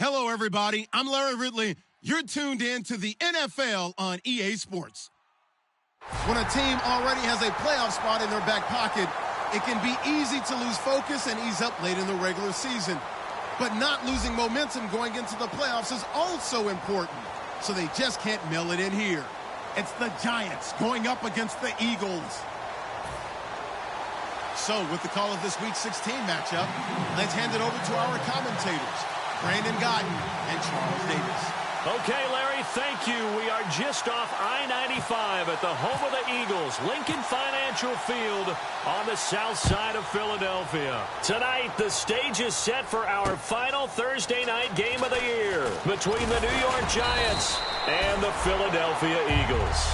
Hello, everybody. I'm Larry Ridley. You're tuned in to the NFL on EA Sports. When a team already has a playoff spot in their back pocket, it can be easy to lose focus and ease up late in the regular season. But not losing momentum going into the playoffs is also important, so they just can't mail it in here. It's the Giants going up against the Eagles. So, with the call of this Week 16 matchup, let's hand it over to our commentators, Brandon Godden and Charles Davis. Okay, Larry, thank you. We are just off I-95 at the home of the Eagles, Lincoln Financial Field on the south side of Philadelphia. Tonight, the stage is set for our final Thursday night game of the year between the New York Giants and the Philadelphia Eagles.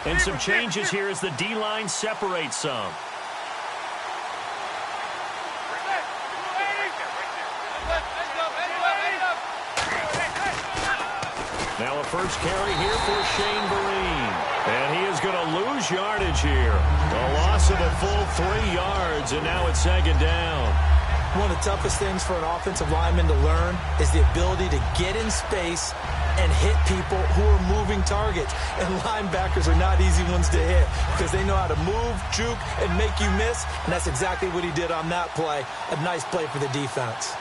And some changes here as the D-line separates some. Now a first carry here for Shane Vereen. And he is going to lose yardage here. A loss of a full 3 yards, and now it's second down. One of the toughest things for an offensive lineman to learn is the ability to get in space and hit people who are moving targets. And linebackers are not easy ones to hit because they know how to move, juke, and make you miss. And that's exactly what he did on that play. A nice play for the defense.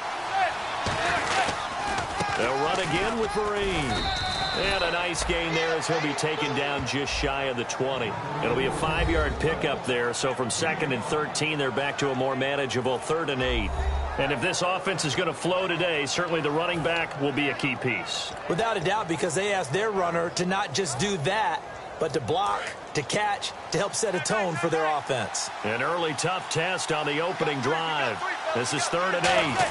They'll run again with Vereen. And a nice gain there as he'll be taken down just shy of the 20. It'll be a 5-yard pickup there. So from 2nd and 13, they're back to a more manageable 3rd and 8. And if this offense is going to flow today, certainly the running back will be a key piece. Without a doubt, because they asked their runner to not just do that, but to block, to catch, to help set a tone for their offense. An early tough test on the opening drive. This is 3rd and 8.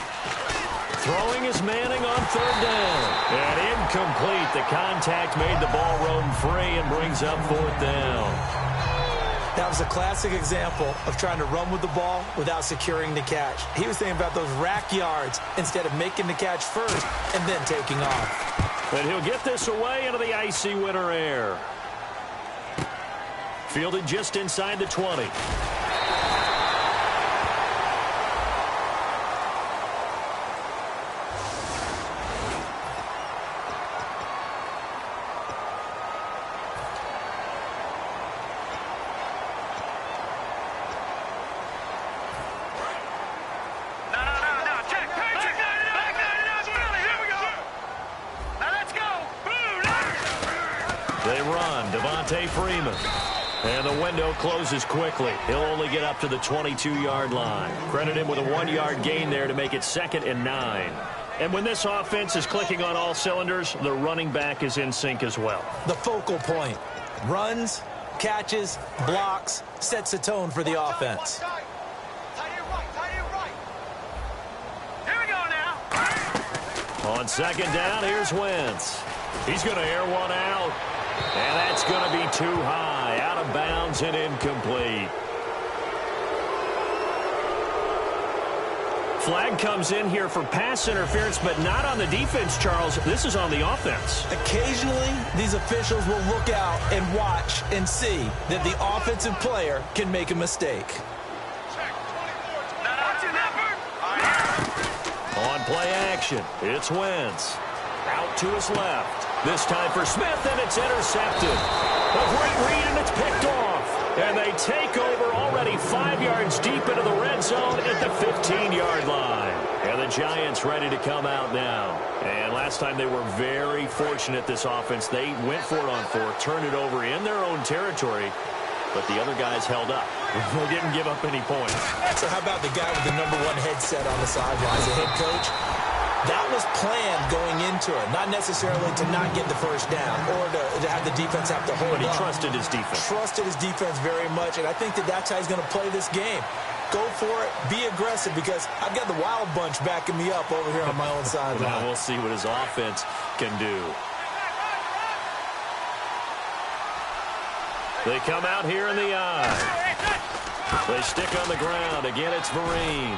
Throwing is Manning on 3rd down. And incomplete. The contact made the ball roam free and brings up 4th down. That was a classic example of trying to run with the ball without securing the catch. He was thinking about those rack yards instead of making the catch first and then taking off. And he'll get this away into the icy winter air. Fielded just inside the 20. Freeman. And the window closes quickly. He'll only get up to the 22-yard line. Credit him with a 1-yard gain there to make it 2nd and 9. And when this offense is clicking on all cylinders, the running back is in sync as well. The focal point. Runs, catches, blocks, sets a tone for the offense. Here we go now. On 2nd down, here's Wentz. He's going to air one out. And that's going to be too high, out of bounds and incomplete. Flag comes in here for pass interference, but not on the defense, Charles. This is on the offense. Occasionally, these officials will look out and watch and see that the offensive player can make a mistake. On play action, it's Wentz. Out to his left. This time for Smith, and it's intercepted. A great read, and it's picked off. And they take over already 5 yards deep into the red zone at the 15-yard line. And the Giants ready to come out now. And last time they were very fortunate, this offense. They went for it on 4th, turned it over in their own territory, but the other guys held up. They didn't give up any points. So how about the guy with the #1 headset on the sidelines, the head coach? That was planned going into it, not necessarily to not get the first down or to have the defense have to hold on. But he trusted his defense. Trusted his defense very much, and I think that's how he's going to play this game. Go for it, be aggressive, because I've got the wild bunch backing me up over here on my own sideline. Now we'll see what his offense can do. They come out here in the eye. They stick on the ground. Again, it's Vereen.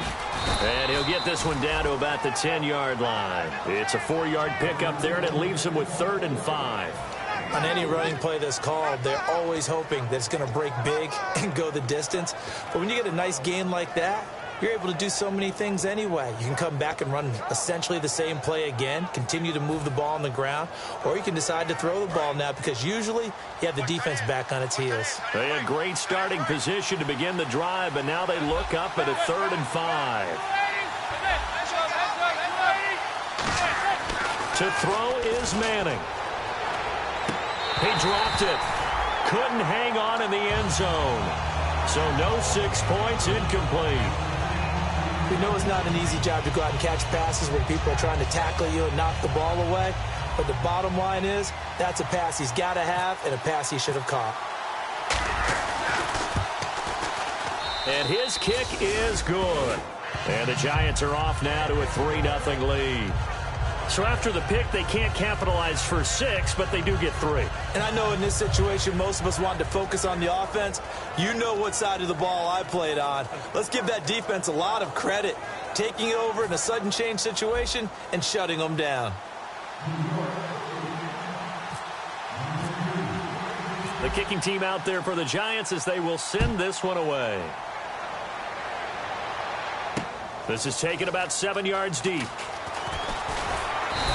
And he'll get this one down to about the 10-yard line. It's a 4-yard pickup there, and it leaves him with 3rd and 5. On any running play that's called, they're always hoping that it's going to break big and go the distance. But when you get a nice gain like that, you're able to do so many things anyway. You can come back and run essentially the same play again, continue to move the ball on the ground, or you can decide to throw the ball now because usually you have the defense back on its heels. They had great starting position to begin the drive, but now they look up at a 3rd and 5. To throw is Manning. He dropped it. Couldn't hang on in the end zone. So no 6 points, incomplete. We know it's not an easy job to go out and catch passes when people are trying to tackle you and knock the ball away. But the bottom line is, that's a pass he's got to have and a pass he should have caught. And his kick is good. And the Giants are off now to a 3-0 lead. So after the pick, they can't capitalize for 6, but they do get 3. And I know in this situation, most of us want to focus on the offense. You know what side of the ball I played on. Let's give that defense a lot of credit, taking it over in a sudden change situation and shutting them down. The kicking team out there for the Giants as they will send this one away. This is taken about 7 yards deep.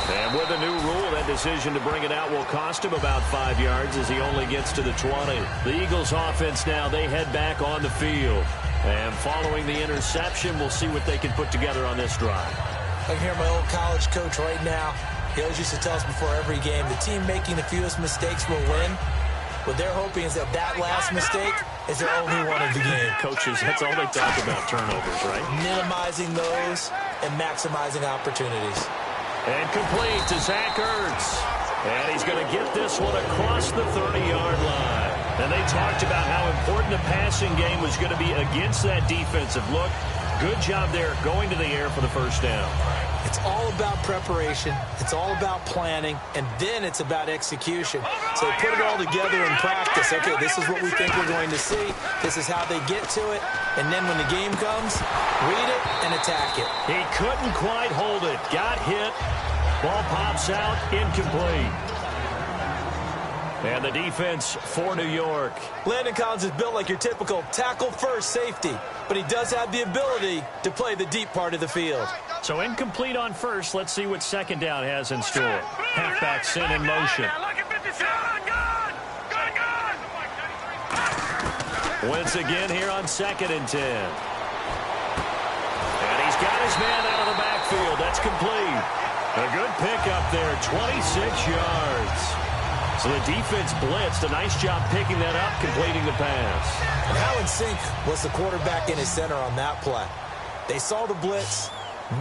And with a new rule, that decision to bring it out will cost him about 5 yards as he only gets to the 20. The Eagles offense now, they head back on the field. And following the interception, we'll see what they can put together on this drive. I can hear my old college coach right now. He always used to tell us before every game, the team making the fewest mistakes will win. What they're hoping is that that last mistake is their only one of the game. Coaches, that's all they talk about, turnovers, right? Minimizing those and maximizing opportunities. And complete to Zach Ertz. And he's going to get this one across the 30-yard line. And they talked about how important the passing game was going to be against that defensive look. Good job there going to the air for the first down. It's all about preparation. It's all about planning. And then it's about execution. So they put it all together in practice. Okay, this is what we think we're going to see. This is how they get to it. And then when the game comes, read it and attack it. He couldn't quite hold it. Got hit. Ball pops out. Incomplete. And the defense for New York. Landon Collins is built like your typical tackle-first safety. But he does have the ability to play the deep part of the field. So incomplete on first. Let's see what second down has in store. Halfback sent in motion. Wentz again here on 2nd and 10. And he's got his man out of the backfield. That's complete. A good pickup there, 26 yards. So the defense blitzed. A nice job picking that up, completing the pass. And how in sync was the quarterback and his center on that play? They saw the blitz,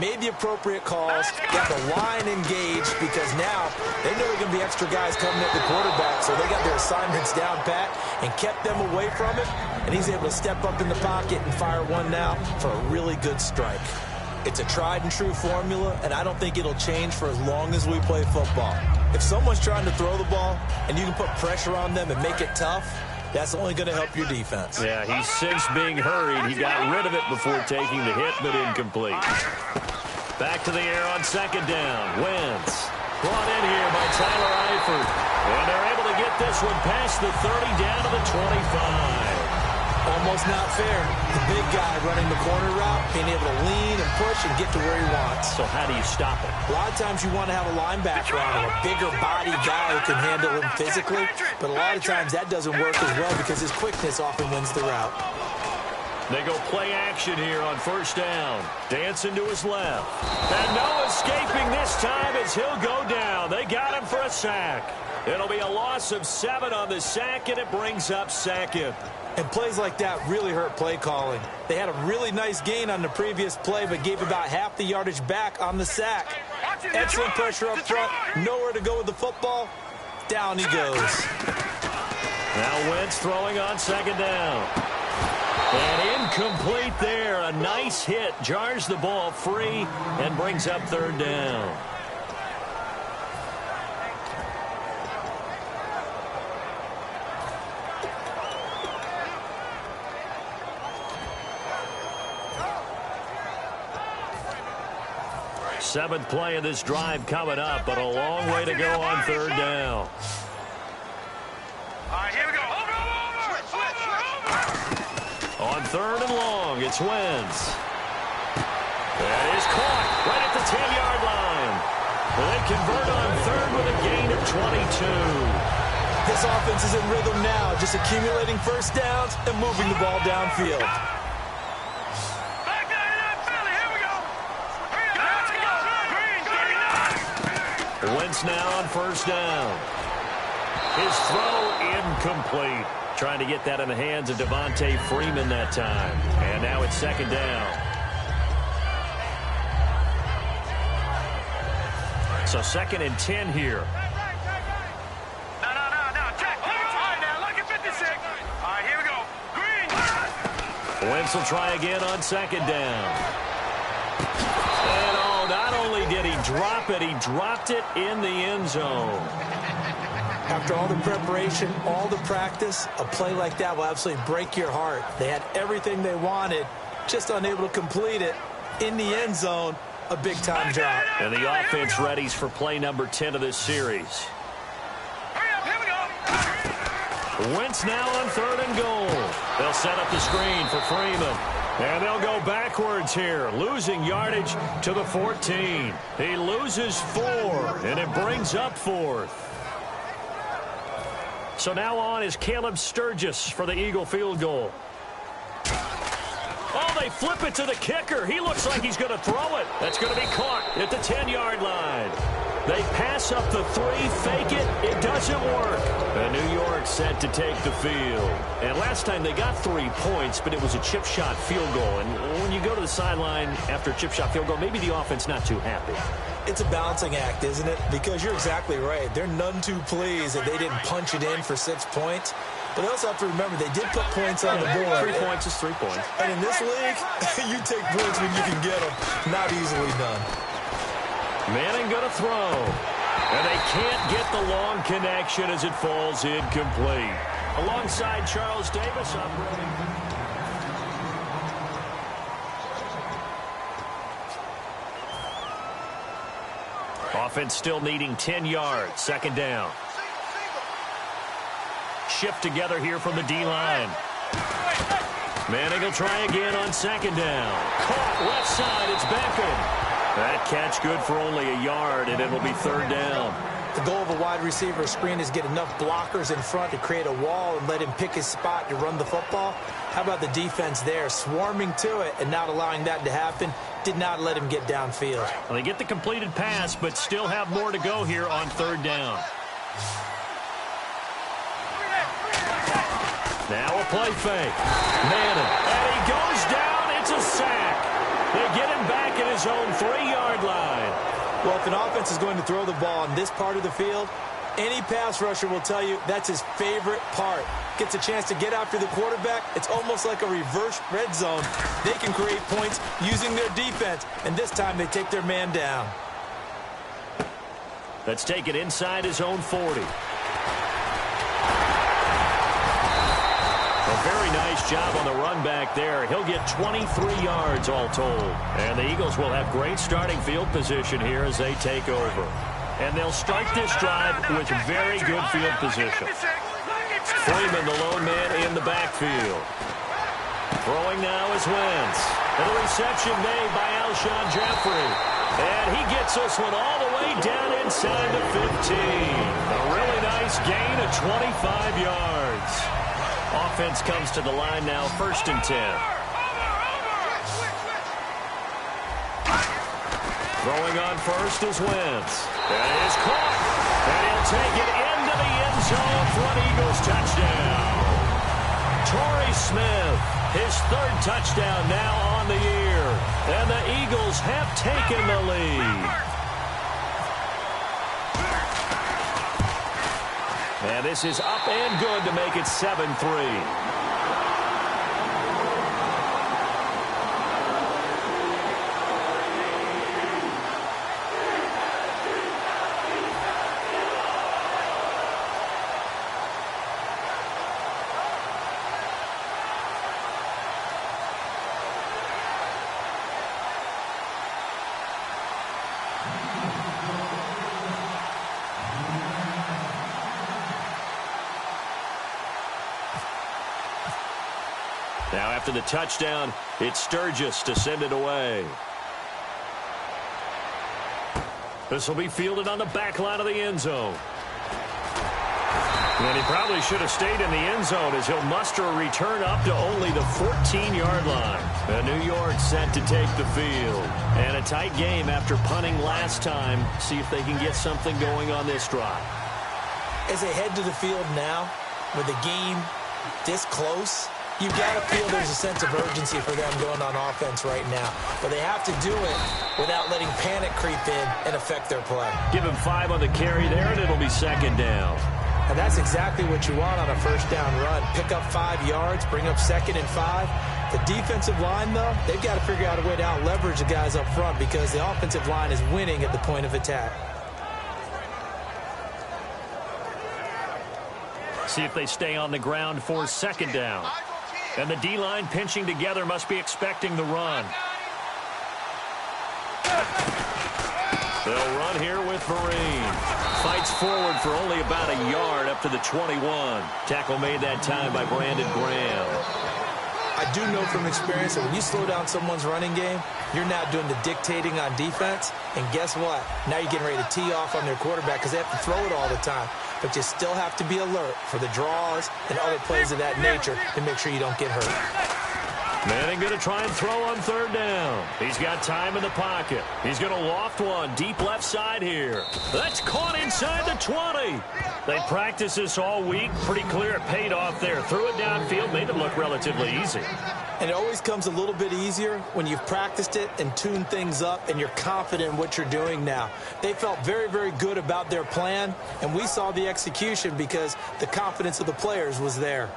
made the appropriate calls, got the line engaged because now they know there are going to be extra guys coming at the quarterback, so they got their assignments down pat and kept them away from it, and he's able to step up in the pocket and fire one now for a really good strike. It's a tried-and-true formula, and I don't think it'll change for as long as we play football. If someone's trying to throw the ball and you can put pressure on them and make it tough, that's only going to help your defense. Yeah, he's since being hurried. He got rid of it before taking the hit, but incomplete. Back to the air on 2nd down. Wentz brought in here by Tyler Eifert. And they're able to get this one past the 30 down to the 25. Almost not fair. The big guy running the corner route, being able to lean and push and get to where he wants. So how do you stop it? A lot of times you want to have a linebacker on him, a bigger body guy who can handle him physically. But a lot of times that doesn't work as well because his quickness often wins the route. They go play action here on 1st down. Dancing to his left. And no escaping this time as he'll go down. They got him for a sack. It'll be a loss of 7 on the sack, and it brings up 2nd. And plays like that really hurt play calling. They had a really nice gain on the previous play, but gave about half the yardage back on the sack. Excellent pressure up front. Nowhere to go with the football. Down he goes. Now Wentz throwing on 2nd down. And incomplete there. A nice hit. Jars the ball free and brings up 3rd down. seventh play of this drive coming up, but a long way to go on third down. All right, here we go. On third and long, it's Wentz. That is caught right at the 10-yard line. They convert on third with a gain of 22. This offense is in rhythm now, just accumulating first downs and moving the ball downfield. Back down in Philly. Here we go. Let's go. Green, 39. Wentz now on first down. His throw incomplete. Trying to get that in the hands of Devontae Freeman that time. And now it's second down. So second and 10 here. No. Check. All right, now look at 56. All right, here we go. Green. Wentz will try again on second down. And not only did he drop it, he dropped it in the end zone. After all the preparation, all the practice, a play like that will absolutely break your heart. They had everything they wanted, just unable to complete it. In the end zone, a big-time drop. And the offense readies for play number 10 of this series. Hurry up, here we go. Wentz now on third and goal. They'll set up the screen for Freeman. And they'll go backwards here, losing yardage to the 14. He loses 4, and it brings up fourth. So now on is Caleb Sturgis for the Eagle field goal. Oh, they flip it to the kicker. He looks like he's going to throw it. That's going to be caught at the 10-yard line. They pass up the 3, fake it. It doesn't work. And New York set to take the field. And last time they got 3 points, but it was a chip shot field goal. And when you go to the sideline after a chip shot field goal, maybe the offense not too happy. It's a balancing act, isn't it? Because you're exactly right. They're none too pleased that they didn't punch it in for 6 points. But they also have to remember they did put points on the board. 3 points is 3 points. And in this league, you take points when you can get them. Not easily done. Manning going to throw. And they can't get the long connection as it falls incomplete. Alongside Charles Davis, I'm Brody. Offense still needing 10 yards. Second down. Shift together here from the D-line. Manning will try again on second down. Caught left side. It's Beckham. That catch good for only a yard, and it'll be third down. The goal of a wide receiver screen is get enough blockers in front to create a wall and let him pick his spot to run the football. How about the defense there, swarming to it and not allowing that to happen? Did not let him get downfield. Well, they get the completed pass, but still have more to go here on third down. Now a play fake. Manning, and he goes down. It's a sack. They get him back at his own 3-yard line. Well, if an offense is going to throw the ball on this part of the field, any pass rusher will tell you that's his favorite part. Gets a chance to get after the quarterback. It's almost like a reverse red zone. They can create points using their defense, and this time they take their man down. Let's take it inside his own 40. A very nice job on the run back there. He'll get 23 yards all told. And the Eagles will have great starting field position here as they take over. And they'll start this drive with very good field position. Freeman, the lone man in the backfield. Throwing now is Wentz. And a reception made by Alshon Jeffrey. And he gets this one all the way down inside the 15. A really nice gain of 25 yards. Offense comes to the line now, 1st and 10. Throwing on first is Wentz. That is caught. And he'll take it into the end zone for an Eagles touchdown. Torrey Smith, his 3rd touchdown now on the year. And the Eagles have taken the lead. And this is up and good to make it 7-3. Now after the touchdown, it's Sturgis to send it away. This will be fielded on the back line of the end zone. And he probably should have stayed in the end zone as he'll muster a return up to only the 14-yard line. And New York set to take the field. And a tight game after punting last time. See if they can get something going on this drive. As they head to the field now, with the game this close, you've got to feel there's a sense of urgency for them going on offense right now. But they have to do it without letting panic creep in and affect their play. Give him 5 on the carry there, and it'll be second down. And that's exactly what you want on a first down run. Pick up 5 yards, bring up 2nd and 5. The defensive line, though, they've got to figure out a way to out-leverage the guys up front because the offensive line is winning at the point of attack. See if they stay on the ground for second down. And the D-line pinching together must be expecting the run. They'll run here with Vereen. Fights forward for only about a yard up to the 21. Tackle made that time by Brandon Graham. I do know from experience that when you slow down someone's running game, you're now doing the dictating on defense. And guess what? Now you're getting ready to tee off on their quarterback because they have to throw it all the time. But you still have to be alert for the draws and other plays of that nature to make sure you don't get hurt. Manning going to try and throw on third down. He's got time in the pocket. He's going to loft one deep left side here. That's caught inside the 20. They practiced this all week. Pretty clear it paid off there. Threw it downfield, made it look relatively easy. And it always comes a little bit easier when you've practiced it and tuned things up and you're confident in what you're doing now. They felt very, very good about their plan, and we saw the execution because the confidence of the players was there.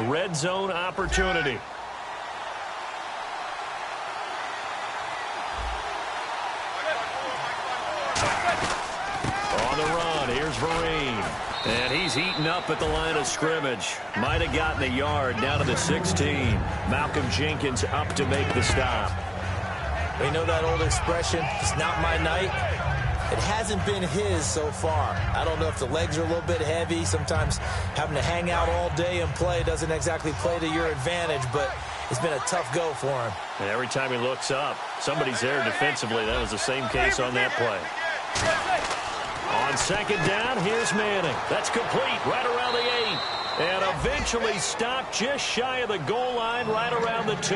Red zone opportunity. On the run, here's Vereen. And he's eaten up at the line of scrimmage. Might have gotten a yard down to the 16. Malcolm Jenkins up to make the stop. We know that old expression, it's not my night. It hasn't been his so far. I don't know if the legs are a little bit heavy. Sometimes having to hang out all day and play doesn't exactly play to your advantage, but it's been a tough go for him. And every time he looks up, somebody's there defensively. That was the same case on that play. On second down, here's Manning. That's complete right around the 8. And eventually stopped just shy of the goal line right around the 2.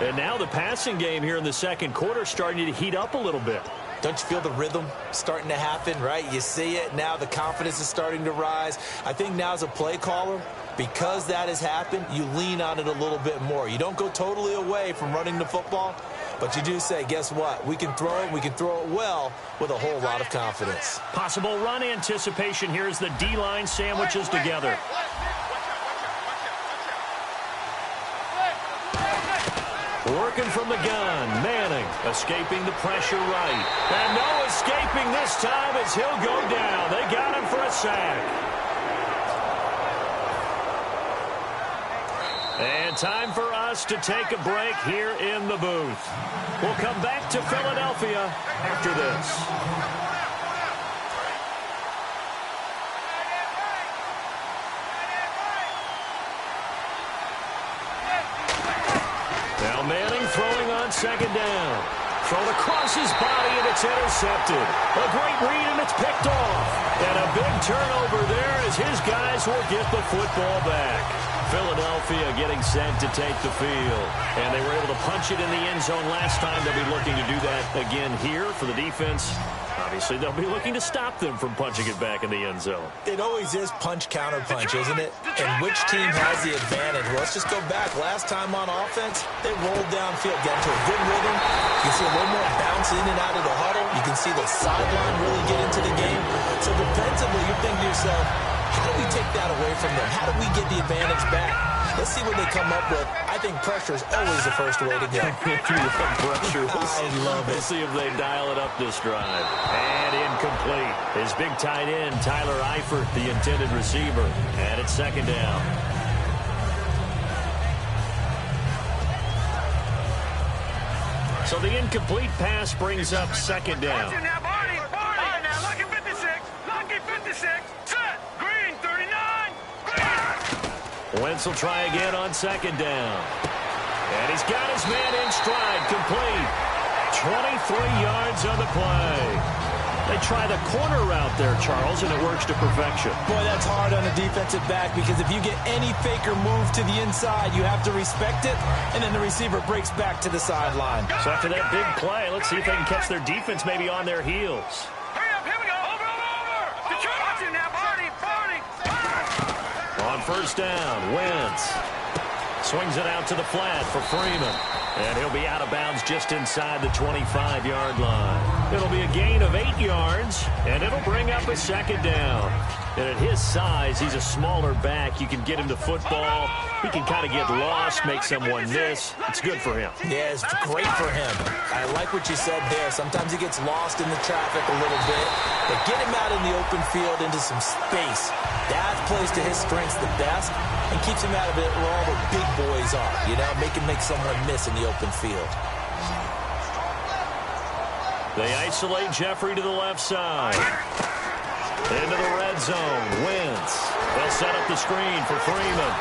And now the passing game here in the second quarter starting to heat up a little bit. Don't you feel the rhythm starting to happen, right? You see it. Now the confidence is starting to rise. I think now as a play caller, because that has happened, you lean on it a little bit more. You don't go totally away from running the football, but you do say, guess what? We can throw it. We can throw it well with a whole lot of confidence. Possible run anticipation here as the D-line sandwiches together. Working from the gun, Manning escaping the pressure right. And no escaping this time as he'll go down. They got him for a sack. And time for us to take a break here in the booth. We'll come back to Philadelphia after this. Now Manning throwing on second down. Thrown across his body, and it's intercepted. A great read, and it's picked off. And a big turnover there as his guys will get the football back. Philadelphia getting set to take the field. And they were able to punch it in the end zone last time. They'll be looking to do that again here for the defense. Obviously, they'll be looking to stop them from punching it back in the end zone. It always is punch-counter-punch, isn't it? And which team has the advantage? Well, let's just go back. Last time on offense, they rolled downfield, got into a good rhythm. You can see a little more bounce in and out of the huddle. You can see the sideline really get into the game. So defensively, you think to yourself, how do we take that away from them? How do we get the advantage back? Let's see what they come up with. I think pressure is always the first way to go. Pressure. I love it. We'll see if they dial it up this drive. And incomplete. His big tight end, Tyler Eifert, the intended receiver. And it's second down. So the incomplete pass brings up second down. All right, now, look at 56. Wentz will try again on second down. And he's got his man in stride, complete. 23 yards on the play. They try the corner route there, Charles, and it works to perfection. Boy, that's hard on a defensive back because if you get any fake or move to the inside, you have to respect it, and then the receiver breaks back to the sideline. So after that big play, let's see if they can catch their defense maybe on their heels. Hurry up, here we go. Over. Detroit. Watch it now, party. On first down, Wentz swings it out to the flat for Freeman. And he'll be out of bounds just inside the 25-yard line. It'll be a gain of 8 yards, and it'll bring up a second down. And at his size, he's a smaller back. You can get him to football. He can kind of get lost, make someone miss. It's good for him. Yeah, it's great for him. I like what you said there. Sometimes he gets lost in the traffic a little bit. But get him out in the open field into some space. That plays to his strengths the best and keeps him out of it where all the big boys are. You know, make someone miss in the open field. They isolate Jeffrey to the left side. Into the red zone. Wentz. They'll set up the screen for Freeman.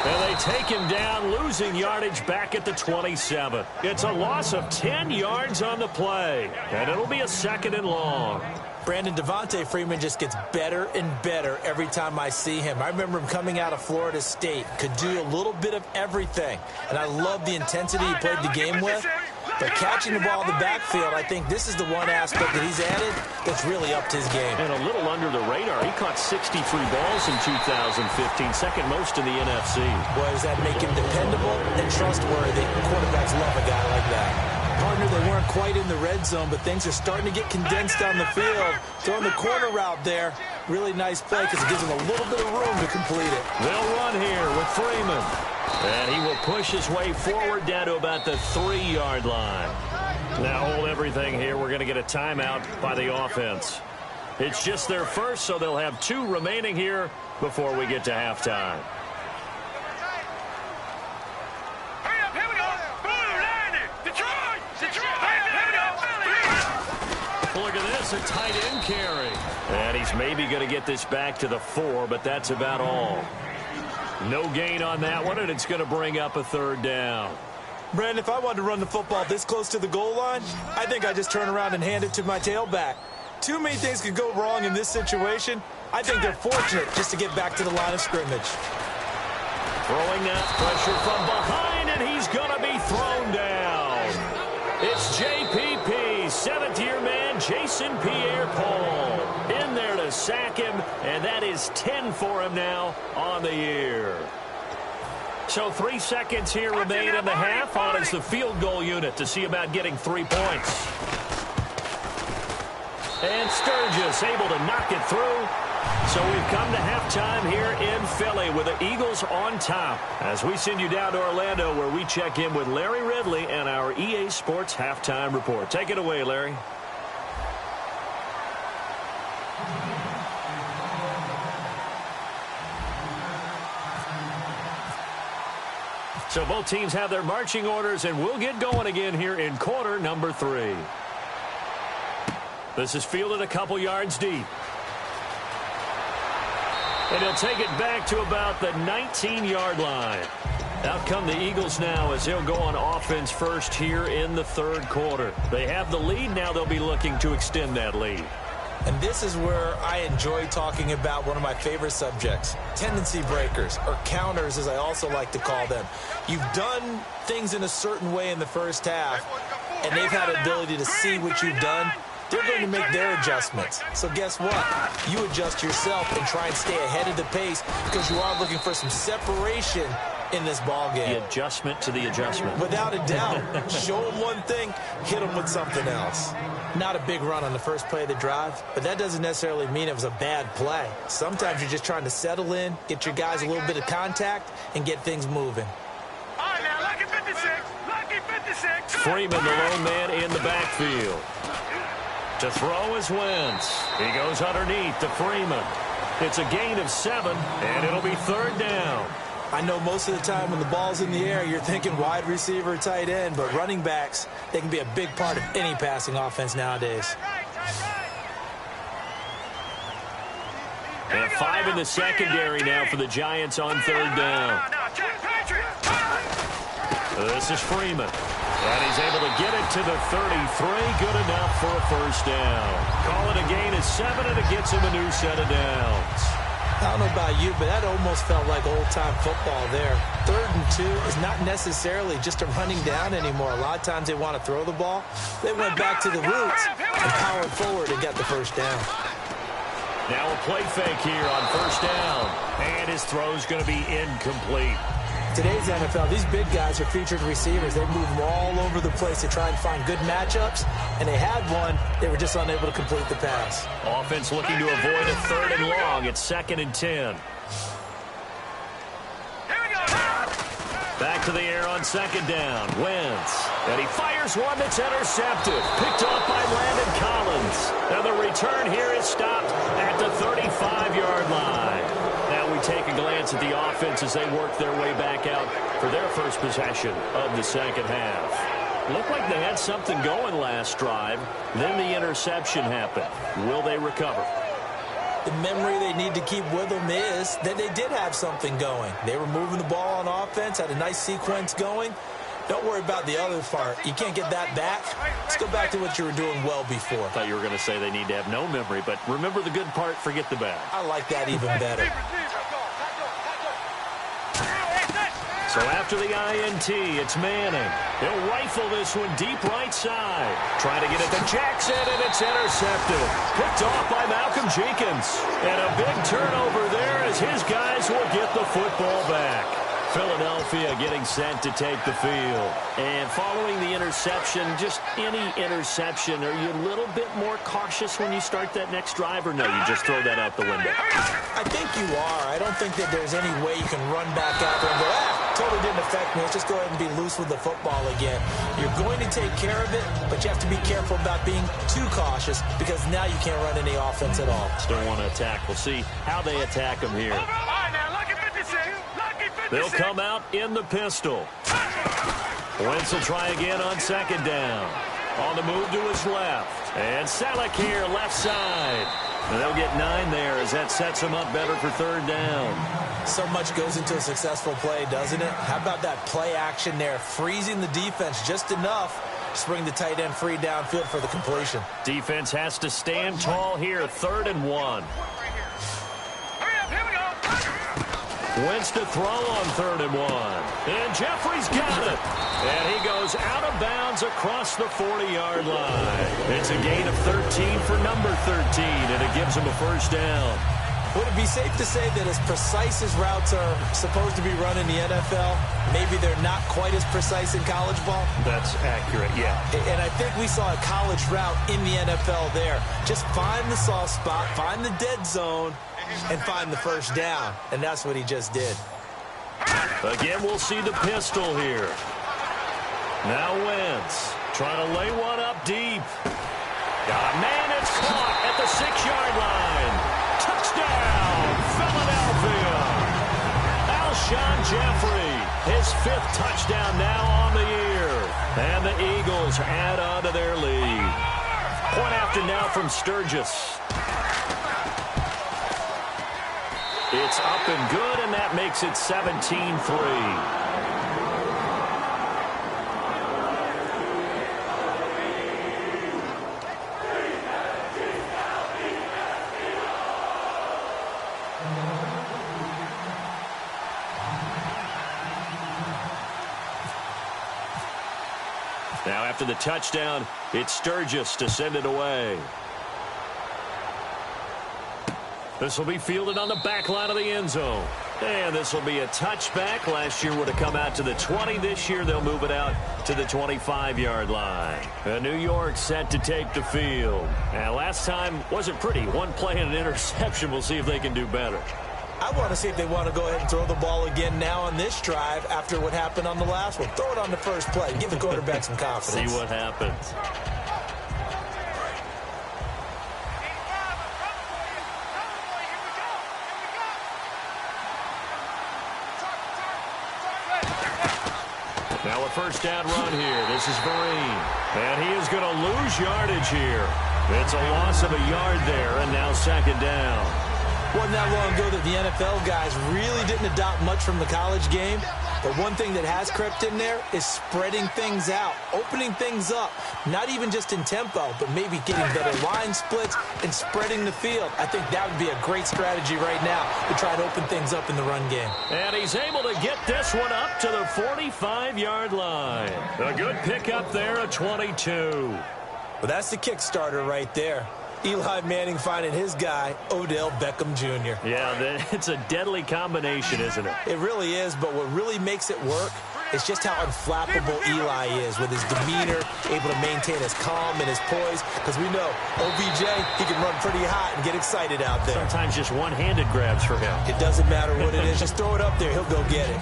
And they take him down, losing yardage back at the 27. It's a loss of 10 yards on the play. And it'll be a second and long. Brandon, Devontae Freeman just gets better and better every time I see him. I remember him coming out of Florida State. Could do a little bit of everything. And I love the intensity he played the game with. But catching the ball in the backfield, I think this is the one aspect that he's added that's really upped his game. And a little under the radar. He caught 63 balls in 2015, second most in the NFC. Boy, does that make him dependable and trustworthy. Quarterbacks love a guy like that. Partner, they weren't quite in the red zone, but things are starting to get condensed on the field. Throwing the corner route there, really nice play because it gives him a little bit of room to complete it. They'll run here with Freeman. And he will push his way forward down to about the 3-yard line. Now hold everything here. We're going to get a timeout by the offense. It's just their first, so they'll have 2 remaining here before we get to halftime. Hurry up, here we go. Boom, landed. Detroit. Here we go. Look at this, a tight end carry. And he's maybe going to get this back to the 4, but that's about all. No gain on that one, and it's going to bring up a third down. Brandon, if I wanted to run the football this close to the goal line, I think I just turn around and hand it to my tailback. Too many things could go wrong in this situation. I think they're fortunate just to get back to the line of scrimmage. Throwing that pressure from behind, and he's going to be thrown down. It's JPP, 7th-year man, Jason Pierre-Paul. In there to sack him, and that is 10 for him now on the year. So 3 seconds here remain in the half. On is the field goal unit to see about getting 3 points. And Sturgis able to knock it through. So we've come to halftime here in Philly with the Eagles on top. As we send you down to Orlando where we check in with Larry Ridley and our EA Sports Halftime Report. Take it away, Larry. So both teams have their marching orders, and we'll get going again here in quarter number 3. This is fielded a couple yards deep. And he'll take it back to about the 19-yard line. Out come the Eagles now as they'll go on offense first here in the 3rd quarter. They have the lead. Now they'll be looking to extend that lead. And this is where I enjoy talking about one of my favorite subjects, tendency breakers, or counters as I also like to call them. You've done things in a certain way in the first half, and they've had an ability to see what you've done. They're going to make their adjustments. So guess what? You adjust yourself and try and stay ahead of the pace because you are looking for some separation in this ball game. The adjustment to the adjustment. Without a doubt. Show them one thing, hit them with something else. Not a big run on the first play of the drive, but that doesn't necessarily mean it was a bad play. Sometimes you're just trying to settle in, get your guys a little bit of contact, and get things moving. All right, now, lucky 56. Lucky 56. Freeman, the lone man in the backfield. To throw is Wentz. He goes underneath to Freeman. It's a gain of 7, and it'll be 3rd down. I know most of the time when the ball's in the air, you're thinking wide receiver, tight end, but running backs, they can be a big part of any passing offense nowadays. And 5 in the secondary now for the Giants on 3rd down. This is Freeman. And he's able to get it to the 33. Good enough for a 1st down. Call it a gain of 7, and it gets him a new set of downs. I don't know about you, but that almost felt like old-time football there. 3rd and 2 is not necessarily just a running down anymore. A lot of times they want to throw the ball. They went back to the roots and powered forward and got the 1st down. Now a play fake here on 1st down. And his throw's going to be incomplete. Today's NFL, these big guys are featured receivers. They move them all over the place to try and find good matchups, and they had one. They were just unable to complete the pass. Offense looking to avoid a 3rd and long. It's 2nd and 10. Back to the air on 2nd down. Wentz. And he fires one that's intercepted. Picked off by Landon Collins. And the return here is stopped at the 35-yard line. Now we take a glance at the offense as they work their way back out for their first possession of the 2nd half. Looked like they had something going last drive. Then the interception happened. Will they recover? The memory they need to keep with them is that they did have something going. They were moving the ball on offense, had a nice sequence going. Don't worry about the other part. You can't get that back. Let's go back to what you were doing well before. I thought you were going to say they need to have no memory, but remember the good part, forget the bad. I like that even better. So after the INT, it's Manning. He'll rifle this one deep right side. Trying to get it to Jackson, and it's intercepted. Picked off by Malcolm Jenkins. And a big turnover there as his guys will get the football back. Philadelphia getting set to take the field. And following the interception, just any interception, are you a little bit more cautious when you start that next drive, or no, you just throw that out the window? I think you are. I don't think that there's any way you can run back out there and go, totally didn't affect me. Let's just go ahead and be loose with the football again. You're going to take care of it, but you have to be careful about being too cautious because now you can't run any offense at all. Still want to attack. We'll see how they attack them here. They'll come out in the pistol. Wentz will try again on 2nd down. On the move to his left. And Selleck here, left side. And they'll get 9 there as that sets them up better for 3rd down. So much goes into a successful play, doesn't it? How about that play action there? Freezing the defense just enough to bring the tight end free downfield for the completion. Defense has to stand tall here, 3rd and 1. Wentz to throw on 3rd and 1. And Jeffrey's got it. And he goes out of bounds across the 40-yard line. It's a gain of 13 for number 13, and it gives him a 1st down. Would it be safe to say that as precise as routes are supposed to be run in the NFL, maybe they're not quite as precise in college ball? That's accurate, yeah. And I think we saw a college route in the NFL there. Just find the soft spot, find the dead zone, and find the 1st down. And that's what he just did. Again, we'll see the pistol here. Now Wentz trying to lay one up deep. Got a man, it's caught at the 6-yard line. Touchdown, Philadelphia. Alshon Jeffrey, his 5th touchdown now on the year. And the Eagles add on to their lead. Point after now from Sturgis. It's up and good, and that makes it 17-3. Now after the touchdown, it's Sturgis to send it away. This will be fielded on the back line of the end zone. And this will be a touchback. Last year would have come out to the 20. This year they'll move it out to the 25-yard line. New York set to take the field. Now last time wasn't pretty. One play and an interception. We'll see if they can do better. I want to see if they want to go ahead and throw the ball again now on this drive after what happened on the last one. Throw it on the first play. Give the quarterback some confidence. See what happens. Now a 1st down run here. This is Vereen. And he is going to lose yardage here. It's a loss of a yard there, and now 2nd down. Wasn't that long ago that the NFL guys really didn't adopt much from the college game. But one thing that has crept in there is spreading things out, opening things up, not even just in tempo, but maybe getting better line splits and spreading the field. I think that would be a great strategy right now to try to open things up in the run game. And he's able to get this one up to the 45-yard line. A good pickup there at 22. Well, that's the Kickstarter right there. Eli Manning finding his guy, Odell Beckham Jr. Yeah, it's a deadly combination, isn't it? It really is, but what really makes it work is just how unflappable Eli is with his demeanor, able to maintain his calm and his poise, because we know OBJ, he can run pretty hot and get excited out there. Sometimes just one-handed grabs for him. It doesn't matter what it is. Just throw it up there. He'll go get it.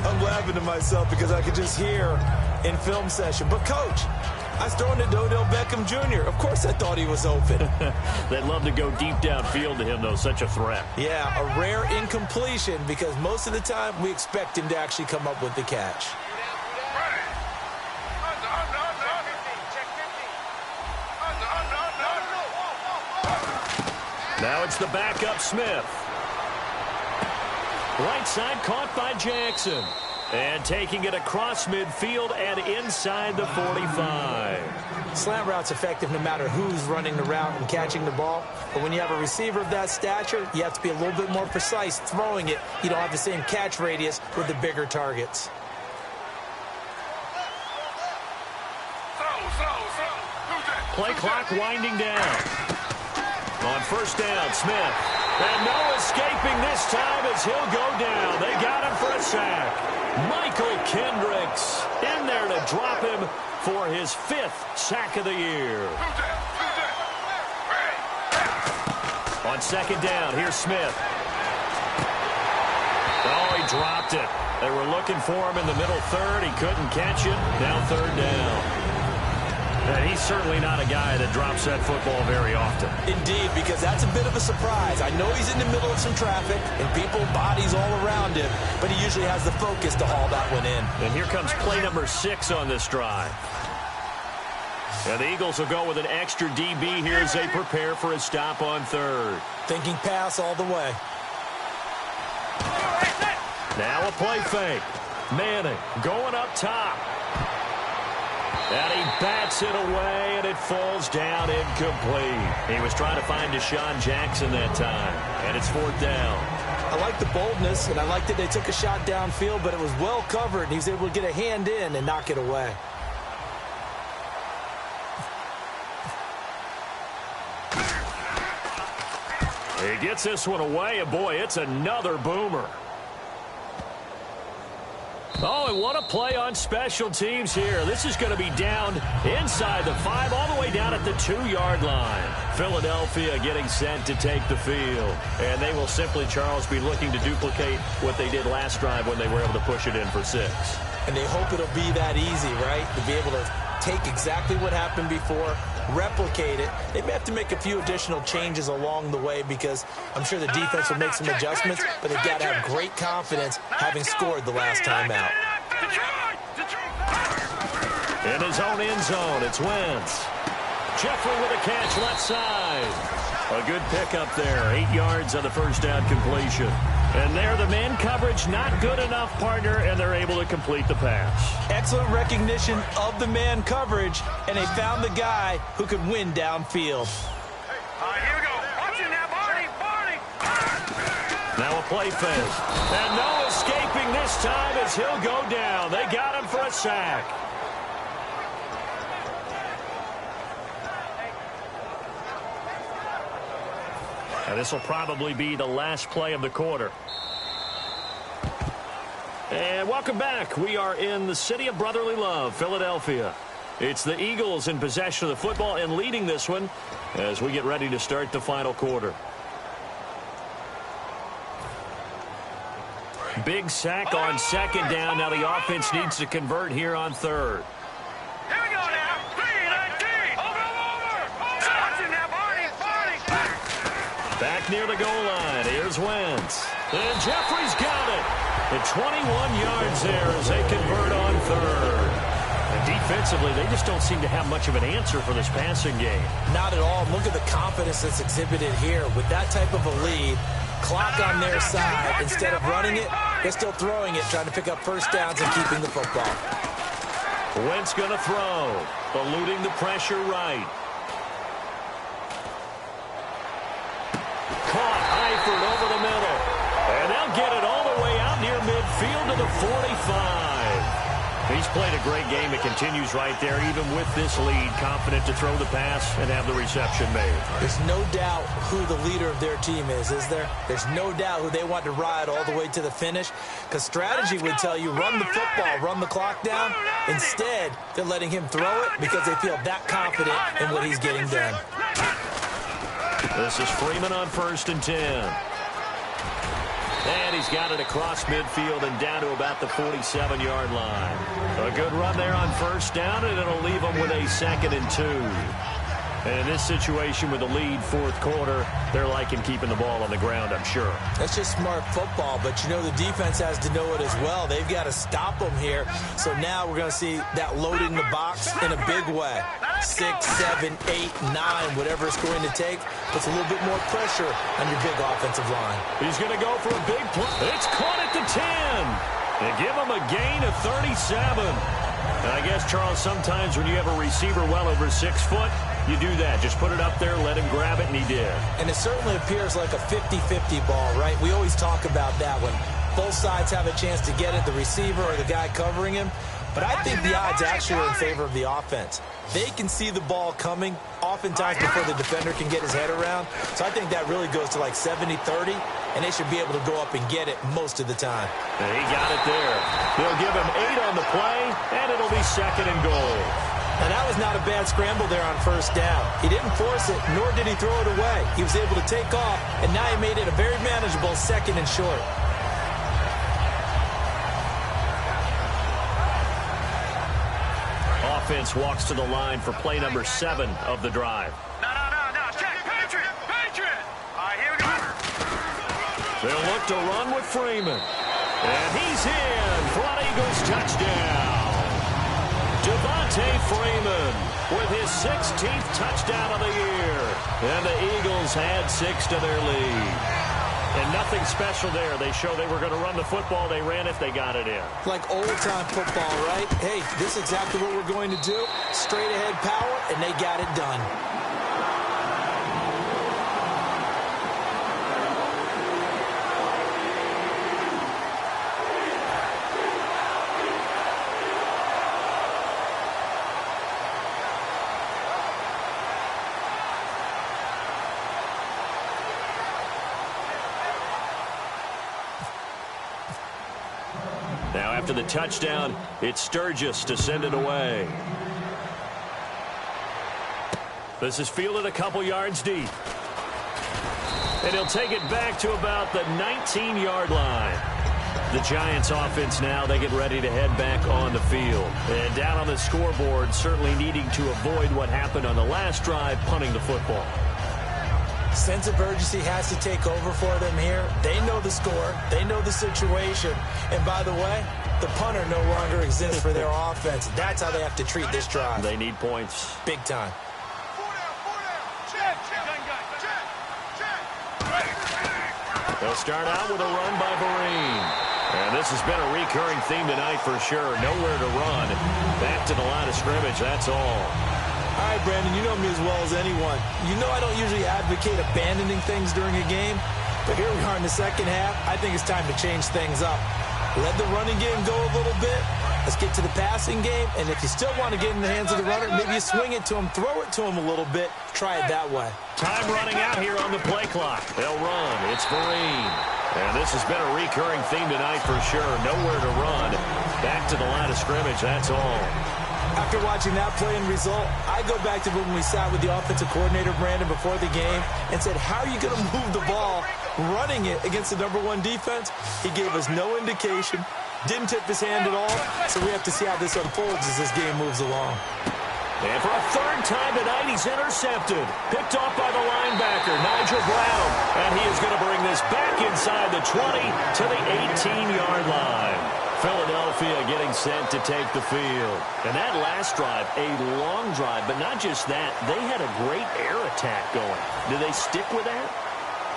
I'm laughing to myself because I could just hear in film session. But, Coach, I was throwing it to Odell Beckham Jr. Of course I thought he was open. They'd love to go deep downfield to him, though. Such a threat. Yeah, a rare incompletion because most of the time we expect him to actually come up with the catch. Now it's the backup Smith. Right side caught by Jackson. And taking it across midfield and inside the 45. Slant route's effective no matter who's running the route and catching the ball. But when you have a receiver of that stature, you have to be a little bit more precise throwing it. You don't have the same catch radius with the bigger targets. Play clock winding down. On first down, Smith. And no escaping this time as he'll go down. They got him for a sack. Michael Kendricks in there to drop him for his 5th sack of the year. On second down, here's Smith. Oh, he dropped it. They were looking for him in the middle third. He couldn't catch it. Now third down. And he's certainly not a guy that drops that football very often. Indeed, because that's a bit of a surprise. I know he's in the middle of some traffic and people, bodies all around him, but he usually has the focus to haul that one in. And here comes play number 6 on this drive. And the Eagles will go with an extra DB here as they prepare for a stop on third. Thinking pass all the way. Now a play fake. Manning going up top. And he bats it away, and it falls down incomplete. He was trying to find Deshaun Jackson that time, and it's 4th down. I like the boldness, and I like that they took a shot downfield, but it was well covered, and he was able to get a hand in and knock it away. He gets this one away, and boy, it's another boomer. Oh, and what a play on special teams here. This is going to be down inside the 5, all the way down at the 2-yard line. Philadelphia getting set to take the field. And they will simply, Charles, be looking to duplicate what they did last drive when they were able to push it in for 6. And they hope it'll be that easy, right? To be able to take exactly what happened before, replicate it. They may have to make a few additional changes along the way because I'm sure the defense will make some adjustments, but they've got to have great confidence having scored the last time out. In his own end zone, it's Wentz. Jeffrey with a catch left side. A good pickup there. 8 yards on the first down completion. And there, the man coverage not good enough, partner, and they're able to complete the pass. Excellent recognition of the man coverage, and they found the guy who could win downfield. Here we go. Watch it now, Barney. Now a play fake. And no escaping this time as he'll go down. They got him for a sack. And this will probably be the last play of the quarter. And welcome back. We are in the city of brotherly love, Philadelphia. It's the Eagles in possession of the football and leading this one as we get ready to start the final quarter. Big sack on second down. Now the offense needs to convert here on third. Here we go now. 3-19. Over. Watch it now, Barney. Back near the goal line. Here's Wentz. And Jeffrey's got it. And 21 yards there as they convert on third. The defense offensively, they just don't seem to have much of an answer for this passing game. Not at all. Look at the confidence that's exhibited here. With that type of a lead, clock on their side, instead of running it, they're still throwing it, trying to pick up first downs and keeping the football. Wentz going to throw, eluding the pressure right. Caught Eifert over the middle. And they'll get it all the way out near midfield to the 45. He's played a great game. It continues right there, even with this lead, confident to throw the pass and have the reception made. There's no doubt who the leader of their team is there? There's no doubt who they want to ride all the way to the finish, because strategy would tell you run the football, run the clock down. Instead, they're letting him throw it because they feel that confident in what he's getting done. This is Freeman on 1st and 10. And he's got it across midfield and down to about the 47-yard line. A good run there on 1st down, and it'll leave them with a 2nd and 2. And in this situation with the lead 4th quarter, they're liking keeping the ball on the ground, I'm sure. That's just smart football, but you know the defense has to know it as well. They've got to stop them here. So now we're going to see that loading the box in a big way. 6, 7, 8, 9, whatever it's going to take, puts a little bit more pressure on your big offensive line. He's going to go for a big play. It's caught at the 10. And give him a gain of 37. And I guess, Charles, sometimes when you have a receiver well over 6 foot, you do that. Just put it up there, let him grab it, and he did. And it certainly appears like a 50-50 ball, right? We always talk about that when both sides have a chance to get it, the receiver or the guy covering him. But I think the odds actually are in favor of the offense. They can see the ball coming oftentimes before the defender can get his head around. So I think that really goes to like 70-30, and they should be able to go up and get it most of the time. And he got it there. They'll give him 8 on the play, and it'll be 2nd and goal. And that was not a bad scramble there on 1st down. He didn't force it, nor did he throw it away. He was able to take off, and now he made it a very manageable 2nd and short. Offense walks to the line for play number 7 of the drive. No. Check. Patriot. All right, here we go. They'll look to run with Freeman. And he's in for an Eagles touchdown. Devontae Freeman with his 16th touchdown of the year. And the Eagles had 6 to their lead. And nothing special there. They showed they were going to run the football. They ran it. They got it in. Like old-time football, right? Hey, this is exactly what we're going to do. Straight-ahead power, and they got it done. Now after the touchdown, it's Sturgis to send it away. This is fielded a couple yards deep. And he'll take it back to about the 19-yard line. The Giants offense now, they get ready to head back on the field. And down on the scoreboard, certainly needing to avoid what happened on the last drive, punting the football. Sense of urgency has to take over for them here. They know the score. They know the situation. And by the way, the punter no longer exists for their offense. That's how they have to treat this drive. They need points. Big time. They'll start out with a run by Vereen. And this has been a recurring theme tonight for sure. Nowhere to run. Back to the line of scrimmage, that's all. All right, Brandon, you know me as well as anyone. You know I don't usually advocate abandoning things during a game, but here we are in the second half. I think it's time to change things up. Let the running game go a little bit. Let's get to the passing game, and if you still want to get in the hands of the runner, maybe you swing it to him, throw it to him a little bit. Try it that way. Time running out here on the play clock. They'll run. It's Vereen. And this has been a recurring theme tonight for sure. Nowhere to run. Back to the line of scrimmage, that's all. After watching that play and result, I go back to when we sat with the offensive coordinator, Brandon, before the game and said, how are you going to move the ball running it against the #1 defense? He gave us no indication, didn't tip his hand at all, so we have to see how this unfolds as this game moves along. And for a 3rd time tonight, he's intercepted. Picked off by the linebacker, Nigel Brown. And he is going to bring this back inside the 20 to the 18-yard line. Philadelphia getting set to take the field. And that last drive, a long drive, but not just that. They had a great air attack going. Do they stick with that?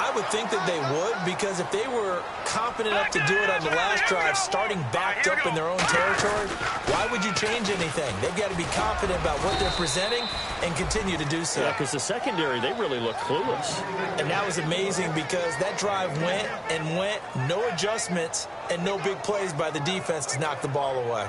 I would think that they would, because if they were confident enough to do it on the last drive, starting backed up in their own territory, why would you change anything? They've got to be confident about what they're presenting and continue to do so. Yeah, because the secondary, they really look clueless. And that was amazing because that drive went and went, no adjustments and no big plays by the defense to knock the ball away.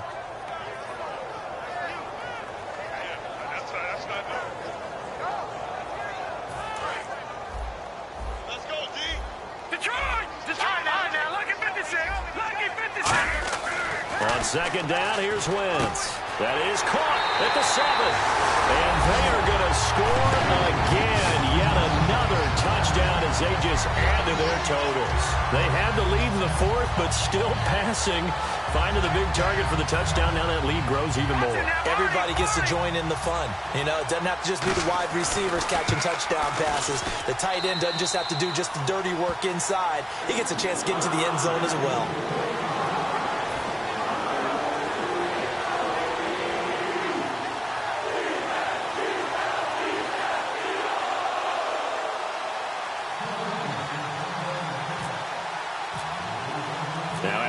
On second down, here's Wentz. That is caught at the 7. And they are going to score again. Yet another touchdown as they just add to their totals. They had the lead in the 4th, but still passing. Finding the big target for the touchdown. Now that lead grows even more. Everybody gets to join in the fun. You know, it doesn't have to just be the wide receivers catching touchdown passes. The tight end doesn't just have to do just the dirty work inside. He gets a chance to get into the end zone as well.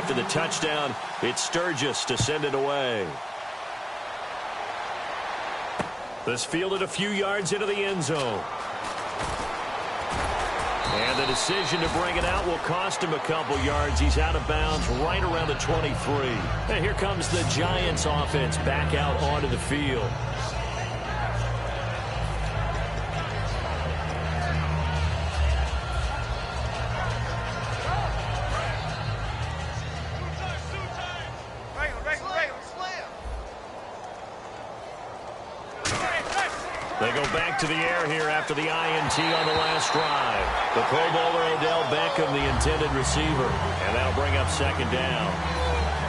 After the touchdown, it's Sturgis to send it away. This fielded a few yards into the end zone. And the decision to bring it out will cost him a couple yards. He's out of bounds right around the 23. And here comes the Giants offense back out onto the field. They go back to the air here after the INT on the last drive. The Pro Bowler Odell Beckham, the intended receiver. And that'll bring up second down.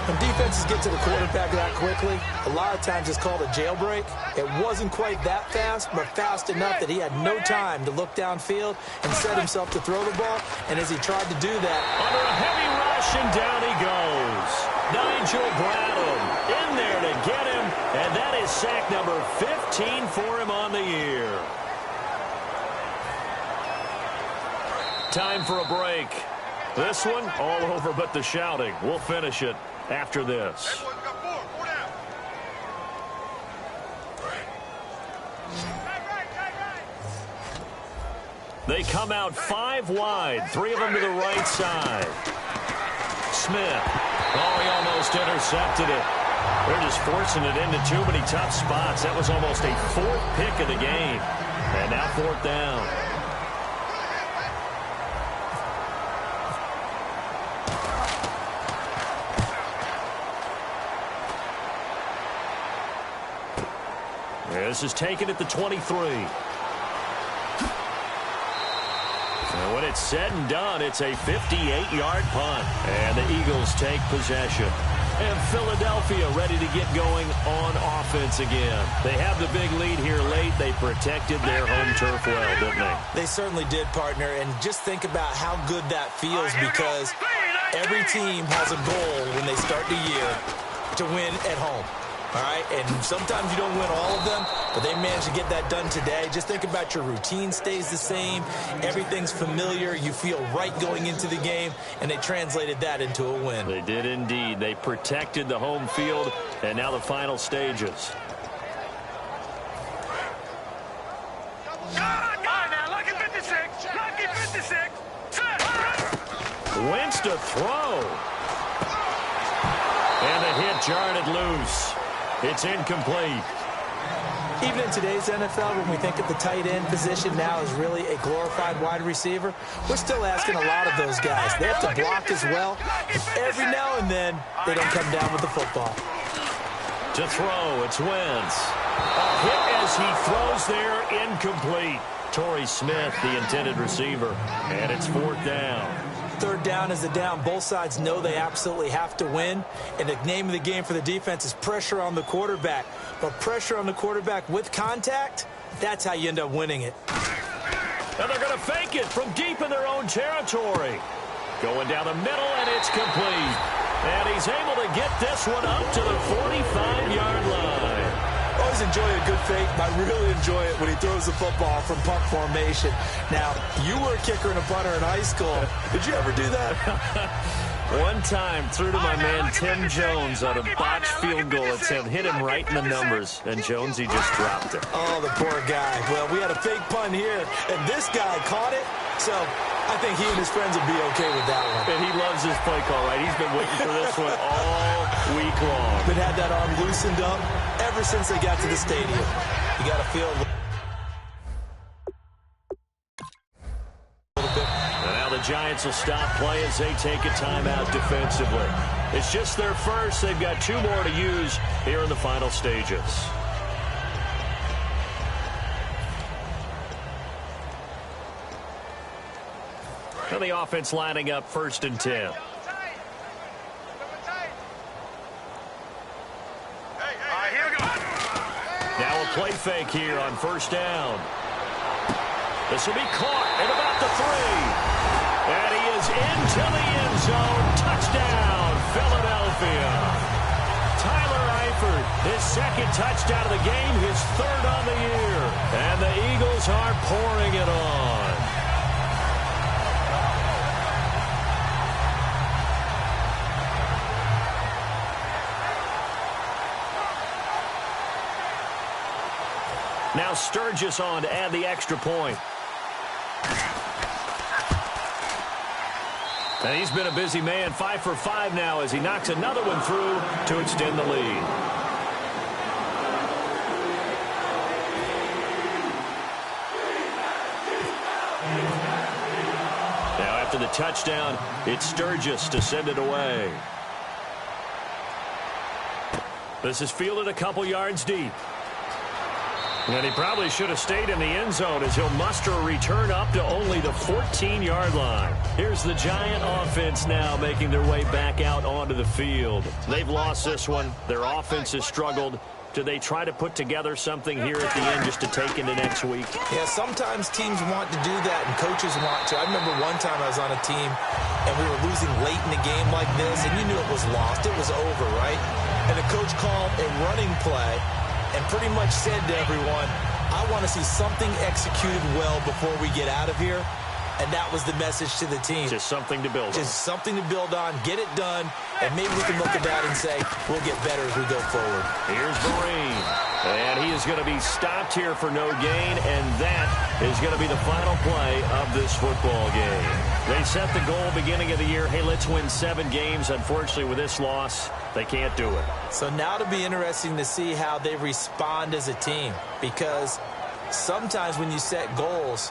When defenses get to the quarterback that quickly, a lot of times it's called a jailbreak. It wasn't quite that fast, but fast enough that he had no time to look downfield and set himself to throw the ball. And as he tried to do that, under a heavy rush, and down he goes. Nigel Bradham in there to get him, and that is sack number 15 for him on the year. Time for a break. This one all over but the shouting. We'll finish it after this. They come out 5 wide, 3 of them to the right side. Smith. Oh, he almost intercepted it. They're just forcing it into too many tough spots. That was almost a 4th pick of the game. And now 4th down. This is taken at the 23. And when it's said and done, it's a 58-yard punt. And the Eagles take possession. And Philadelphia ready to get going on offense again. They have the big lead here late. They protected their home turf well, didn't they? They certainly did, partner. And just think about how good that feels, because every team has a goal when they start the year to win at home. All right, and sometimes you don't win all of them, but they managed to get that done today. Just think about your routine stays the same. Everything's familiar. You feel right going into the game, and they translated that into a win. They did indeed. They protected the home field, and now the final stages. Wentz to throw. And the hit jarred it loose. It's incomplete. Even in today's NFL, when we think of the tight end position now as really a glorified wide receiver, we're still asking a lot of those guys. They have to block as well. And every now and then, they don't come down with the football. To throw, it's Wentz. A hit as he throws there, incomplete. Torrey Smith, the intended receiver. And it's 4th down. 3rd down is the down. Both sides know they absolutely have to win. And the name of the game for the defense is pressure on the quarterback. But pressure on the quarterback with contact, that's how you end up winning it. And they're going to fake it from deep in their own territory. Going down the middle, and it's complete. And he's able to get this one up to the 45-yard line. Always enjoy a good fake, but I really enjoy it when he throws the football from punt formation. Now, you were a kicker and a punter in high school. Did you ever do that? One time, threw to my man Tim Jones on a botched field goal attempt. Hit him right in the numbers, and Jonesy just dropped it. Oh, the poor guy. Well, we had a fake punt here, and this guy caught it. So I think he and his friends would be okay with that one. And he loves his play call, right? He's been waiting for this one all week long. But had that arm loosened up ever since they got to the stadium. You got to feel a little bit. Now the Giants will stop play as they take a timeout defensively. It's just their first. They've got 2 more to use here in the final stages. And the offense lining up 1st and 10. Now a play fake here on 1st down. This will be caught at about the 3. And he is into the end zone. Touchdown, Philadelphia. Tyler Eifert, his 2nd touchdown of the game, his 3rd on the year. And the Eagles are pouring it on. Now Sturgis on to add the extra point. And he's been a busy man, 5 for 5 now as he knocks another one through to extend the lead. Now after the touchdown, it's Sturgis to send it away. This is fielded a couple yards deep. And he probably should have stayed in the end zone as he'll muster a return up to only the 14-yard line. Here's the Giant offense now making their way back out onto the field. They've lost this one. Their offense has struggled. Do they try to put together something here at the end just to take into next week? Yeah, sometimes teams want to do that and coaches want to. I remember one time I was on a team and we were losing late in the game like this, and you knew it was lost. It was over, right? And the coach called a running play and pretty much said to everyone, I want to see something executed well before we get out of here. And that was the message to the team. Just something to build on. Just something to build on, get it done, and maybe we can look at that and say, we'll get better as we go forward. Here's Vereen. And he is going to be stopped here for no gain, and that is going to be the final play of this football game. They set the goal beginning of the year, hey, let's win 7 games. Unfortunately, with this loss, they can't do it. So now it'll be interesting to see how they respond as a team, because sometimes when you set goals,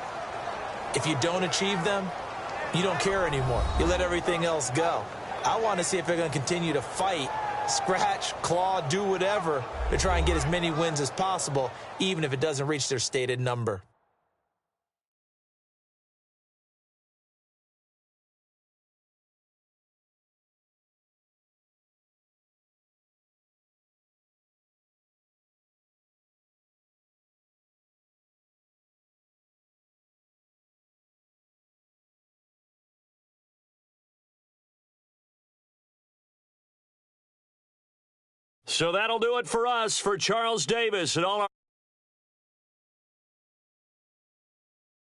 if you don't achieve them, you don't care anymore. You let everything else go. I want to see if they're going to continue to fight, scratch, claw, do whatever to try and get as many wins as possible, even if it doesn't reach their stated number. So that'll do it for us. For Charles Davis and all our